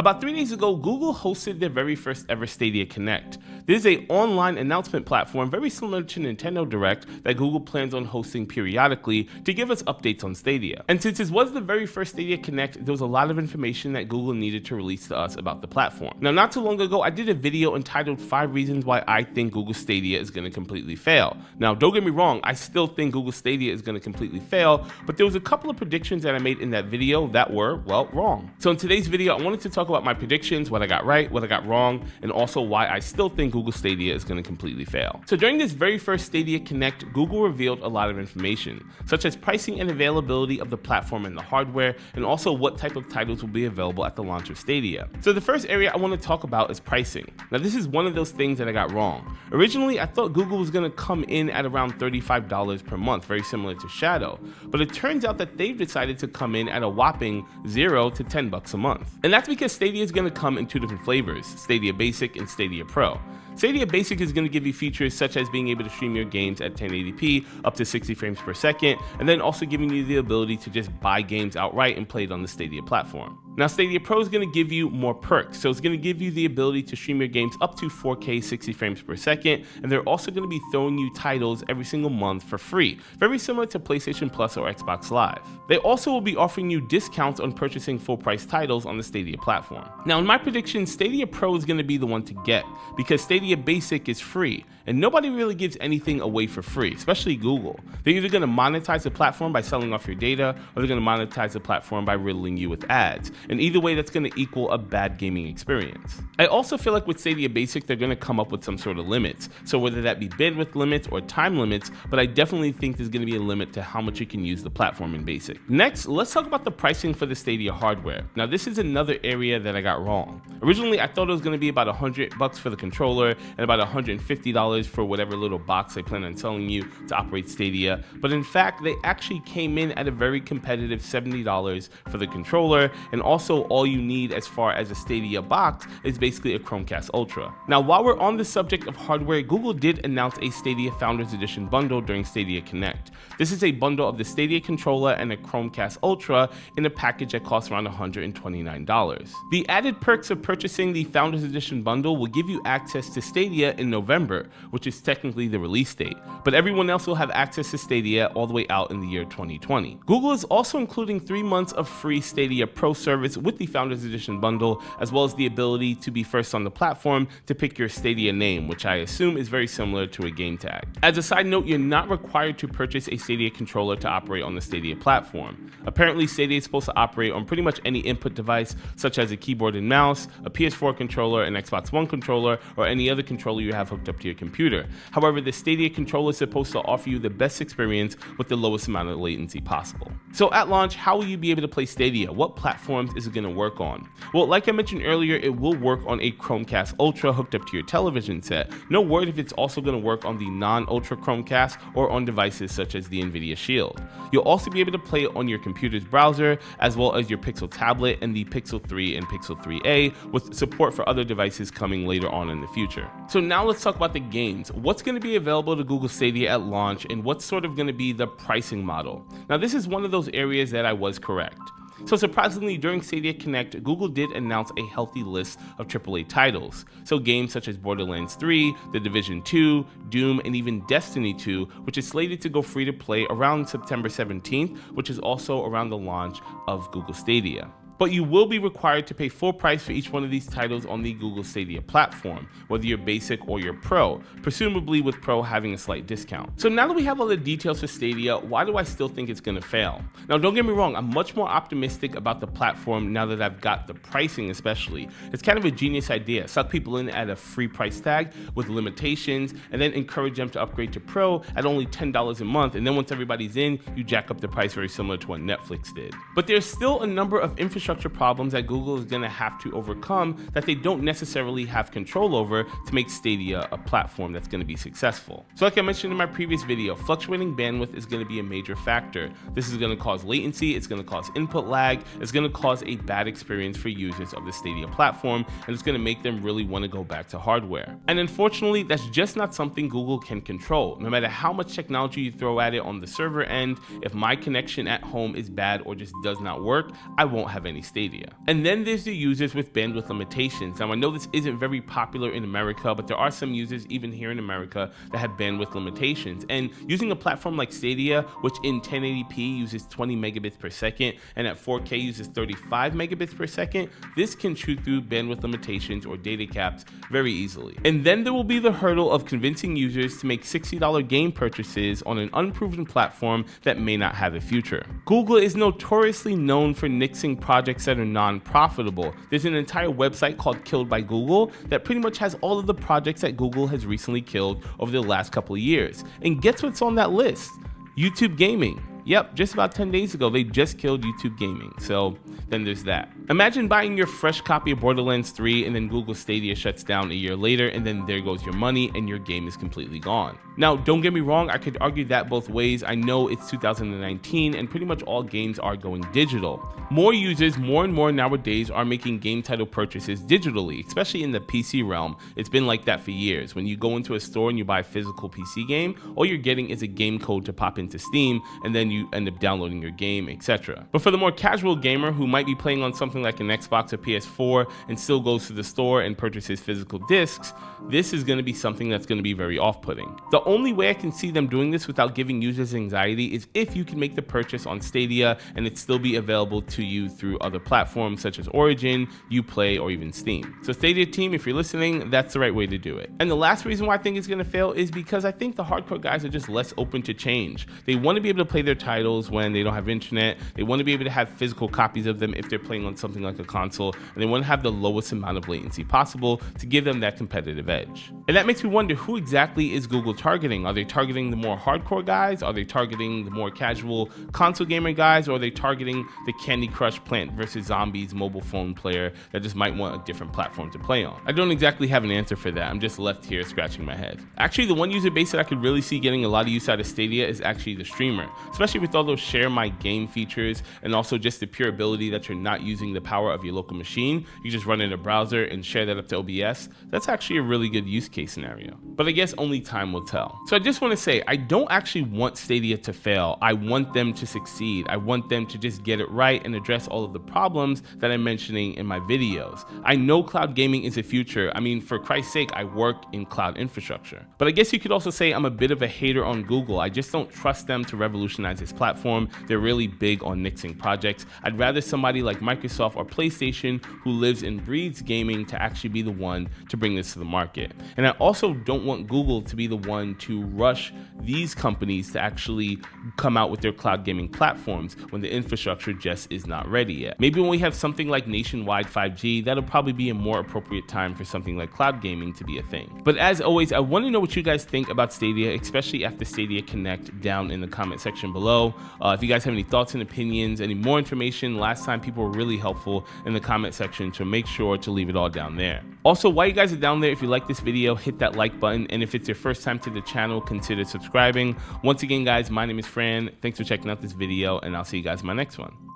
About 3 days ago, Google hosted their very first ever Stadia Connect. This is an online announcement platform very similar to Nintendo Direct that Google plans on hosting periodically to give us updates on Stadia. And since this was the very first Stadia Connect, there was a lot of information that Google needed to release to us about the platform. Now, not too long ago, I did a video entitled 5 Reasons Why I Think Google Stadia is going to completely fail. Now, don't get me wrong, I still think Google Stadia is going to completely fail, but there was a couple of predictions that I made in that video that were, well, wrong. So in today's video, I wanted to talk about my predictions, what I got right, what I got wrong, and also why I still think Google Stadia is going to completely fail. So during this very first Stadia Connect, Google revealed a lot of information, such as pricing and availability of the platform and the hardware, and also what type of titles will be available at the launch of Stadia. So the first area I want to talk about is pricing. Now this is one of those things that I got wrong. Originally, I thought Google was going to come in at around $35 per month, very similar to Shadow, but it turns out that they've decided to come in at a whopping $0 to $10 a month. And that's because Stadia is going to come in 2 different flavors, Stadia Basic and Stadia Pro. Stadia Basic is going to give you features such as being able to stream your games at 1080p up to 60 frames per second, and then also giving you the ability to just buy games outright and play it on the Stadia platform. Now Stadia Pro is going to give you more perks, so it's going to give you the ability to stream your games up to 4K 60 frames per second, and they're also going to be throwing you titles every single month for free, very similar to PlayStation Plus or Xbox Live. They also will be offering you discounts on purchasing full price titles on the Stadia platform. Now in my prediction, Stadia Pro is going to be the one to get, because Stadia Basic is free, and nobody really gives anything away for free, especially Google. They're either going to monetize the platform by selling off your data, or they're going to monetize the platform by riddling you with ads. And either way, that's going to equal a bad gaming experience. I also feel like with Stadia Basic, they're going to come up with some sort of limits. So whether that be bandwidth limits or time limits, but I definitely think there's going to be a limit to how much you can use the platform in Basic. Next, let's talk about the pricing for the Stadia hardware. Now this is another area that I got wrong. Originally, I thought it was going to be about $100 for the controller and about $150 for whatever little box they plan on selling you to operate Stadia, but in fact, they actually came in at a very competitive $70 for the controller, and also all you need as far as a Stadia box is basically a Chromecast Ultra. Now while we're on the subject of hardware, Google did announce a Stadia Founders Edition bundle during Stadia Connect. This is a bundle of the Stadia controller and a Chromecast Ultra in a package that costs around $129. The added perks of purchasing the Founders Edition bundle will give you access to Stadia in November, which is technically the release date, but everyone else will have access to Stadia all the way out in the year 2020. Google is also including 3 months of free Stadia Pro service with the Founders Edition bundle, as well as the ability to be first on the platform to pick your Stadia name, which I assume is very similar to a game tag. As a side note, you're not required to purchase a Stadia controller to operate on the Stadia platform. Apparently, Stadia is supposed to operate on pretty much any input device, such as a keyboard and mouse, a PS4 controller, an Xbox One controller, or any other controller you have hooked up to your computer. However, the Stadia controller is supposed to offer you the best experience with the lowest amount of latency possible. So at launch, how will you be able to play Stadia? What platforms is it going to work on? Well, like I mentioned earlier, it will work on a Chromecast Ultra hooked up to your television set. No word if it's also going to work on the non-Ultra Chromecast or on devices such as the Nvidia Shield. You'll also be able to play it on your computer's browser, as well as your Pixel tablet and the Pixel 3 and Pixel 3a, with support for other devices coming later on in the future. So now let's talk about the games. What's going to be available to Google Stadia at launch, and what's sort of going to be the pricing model? Now this is one of those areas that I was correct. So surprisingly, during Stadia Connect, Google did announce a healthy list of AAA titles. So games such as Borderlands 3, The Division 2, Doom, and even Destiny 2, which is slated to go free to play around September 17th, which is also around the launch of Google Stadia. But you will be required to pay full price for each one of these titles on the Google Stadia platform, whether you're basic or you're pro, presumably with pro having a slight discount. So now that we have all the details for Stadia, why do I still think it's going to fail? Now don't get me wrong, I'm much more optimistic about the platform now that I've got the pricing especially. It's kind of a genius idea, suck people in at a free price tag with limitations, and then encourage them to upgrade to pro at only $10 a month, and then once everybody's in, you jack up the price very similar to what Netflix did. But there's still a number of infrastructure problems that Google is going to have to overcome that they don't necessarily have control over to make Stadia a platform that's going to be successful. So like I mentioned in my previous video, fluctuating bandwidth is going to be a major factor. This is going to cause latency, it's going to cause input lag, it's going to cause a bad experience for users of the Stadia platform, and it's going to make them really want to go back to hardware. And unfortunately, that's just not something Google can control. No matter how much technology you throw at it on the server end, if my connection at home is bad or just does not work, I won't have any company Stadia. And then there's the users with bandwidth limitations. Now I know this isn't very popular in America, but there are some users even here in America that have bandwidth limitations. And using a platform like Stadia, which in 1080p uses 20 megabits per second and at 4K uses 35 megabits per second, this can shoot through bandwidth limitations or data caps very easily. And then there will be the hurdle of convincing users to make $60 game purchases on an unproven platform that may not have a future. Google is notoriously known for nixing projects that are non-profitable. There's an entire website called Killed by Google that pretty much has all of the projects that Google has recently killed over the last couple of years. And guess what's on that list? YouTube Gaming. Yep, just about 10 days ago, they just killed YouTube Gaming. So then there's that. Imagine buying your fresh copy of Borderlands 3 and then Google Stadia shuts down a year later, and then there goes your money and your game is completely gone. Now, don't get me wrong, I could argue that both ways. I know it's 2019 and pretty much all games are going digital. More users, more and more nowadays, are making game title purchases digitally, especially in the PC realm. It's been like that for years. When you go into a store and you buy a physical PC game, all you're getting is a game code to pop into Steam, and then you end up downloading your game, etc. But for the more casual gamer who might be playing on something like an Xbox or PS4 and still goes to the store and purchases physical discs, this is going to be something that's going to be very off-putting. The only way I can see them doing this without giving users anxiety is if you can make the purchase on Stadia and it still be available to you through other platforms such as Origin, Uplay, or even Steam. So Stadia team, if you're listening, that's the right way to do it. And the last reason why I think it's going to fail is because I think the hardcore guys are just less open to change. They want to be able to play their titles when they don't have internet. They want to be able to have physical copies of them if they're playing on something like a console, and they want to have the lowest amount of latency possible to give them that competitive edge. And that makes me wonder, who exactly is Google targeting? Are they targeting the more hardcore guys? Are they targeting the more casual console gamer guys? Or are they targeting the Candy Crush Plant vs. Zombies mobile phone player that just might want a different platform to play on? I don't exactly have an answer for that. I'm just left here scratching my head. Actually, the one user base that I could really see getting a lot of use out of Stadia is actually the streamer, especially with all those share my game features and also just the pure ability that you're not using the power of your local machine. You just run in a browser and share that up to OBS. That's actually a really good use case scenario. But I guess only time will tell. So I just want to say, I don't actually want Stadia to fail. I want them to succeed. I want them to just get it right and address all of the problems that I'm mentioning in my videos. I know cloud gaming is the future. I mean, for Christ's sake, I work in cloud infrastructure. But I guess you could also say I'm a bit of a hater on Google. I just don't trust them to revolutionize this platform. They're really big on nixing projects. I'd rather somebody like Microsoft or PlayStation, who lives and breathes gaming, to actually be the one to bring this to the market. And I also don't want Google to be the one to rush these companies to actually come out with their cloud gaming platforms when the infrastructure just is not ready yet. Maybe when we have something like nationwide 5G, that'll probably be a more appropriate time for something like cloud gaming to be a thing. But as always, I want to know what you guys think about Stadia, especially after Stadia Connect, down in the comment section below. If you guys have any thoughts and opinions, any more information, last time people were really helpful in the comment section, so make sure to leave it all down there. Also, while you guys are down there, if you like this video, hit that like button, and if it's your first time to the channel, consider subscribing. Once again, guys, my name is Fran. Thanks for checking out this video, and I'll see you guys in my next one.